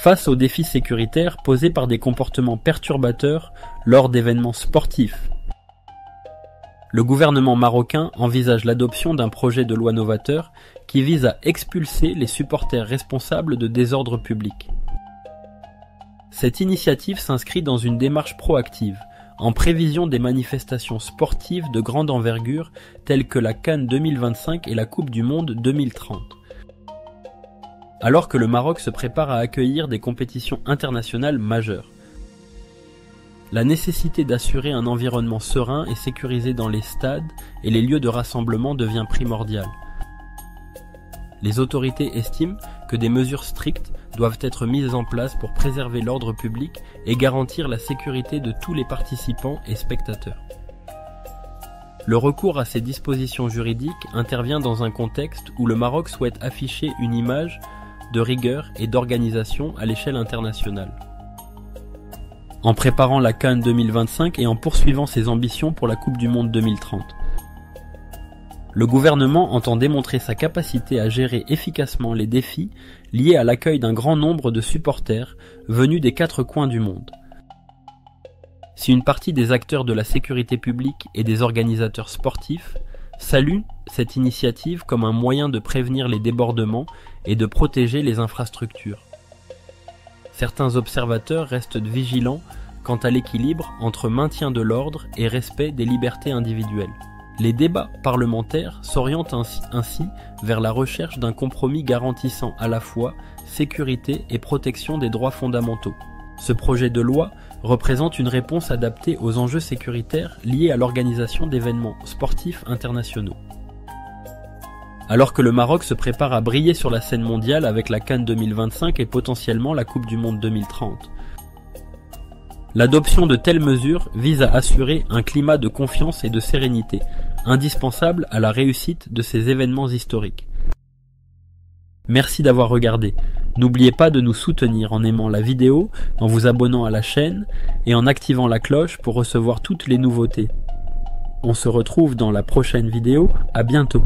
face aux défis sécuritaires posés par des comportements perturbateurs lors d'événements sportifs. Le gouvernement marocain envisage l'adoption d'un projet de loi novateur qui vise à expulser les supporters responsables de désordre public. Cette initiative s'inscrit dans une démarche proactive, en prévision des manifestations sportives de grande envergure telles que la CAN 2025 et la Coupe du Monde 2030. Alors que le Maroc se prépare à accueillir des compétitions internationales majeures. La nécessité d'assurer un environnement serein et sécurisé dans les stades et les lieux de rassemblement devient primordiale. Les autorités estiment que des mesures strictes doivent être mises en place pour préserver l'ordre public et garantir la sécurité de tous les participants et spectateurs. Le recours à ces dispositions juridiques intervient dans un contexte où le Maroc souhaite afficher une image de rigueur et d'organisation à l'échelle internationale. En préparant la CAN 2025 et en poursuivant ses ambitions pour la Coupe du Monde 2030. Le gouvernement entend démontrer sa capacité à gérer efficacement les défis liés à l'accueil d'un grand nombre de supporters venus des 4 coins du monde. Si une partie des acteurs de la sécurité publique et des organisateurs sportifs saluent cette initiative comme un moyen de prévenir les débordements et de protéger les infrastructures. Certains observateurs restent vigilants quant à l'équilibre entre maintien de l'ordre et respect des libertés individuelles. Les débats parlementaires s'orientent ainsi vers la recherche d'un compromis garantissant à la fois sécurité et protection des droits fondamentaux. Ce projet de loi représente une réponse adaptée aux enjeux sécuritaires liés à l'organisation d'événements sportifs internationaux. Alors que le Maroc se prépare à briller sur la scène mondiale avec la CAN 2025 et potentiellement la Coupe du Monde 2030. L'adoption de telles mesures vise à assurer un climat de confiance et de sérénité, indispensable à la réussite de ces événements historiques. Merci d'avoir regardé. N'oubliez pas de nous soutenir en aimant la vidéo, en vous abonnant à la chaîne et en activant la cloche pour recevoir toutes les nouveautés. On se retrouve dans la prochaine vidéo, à bientôt.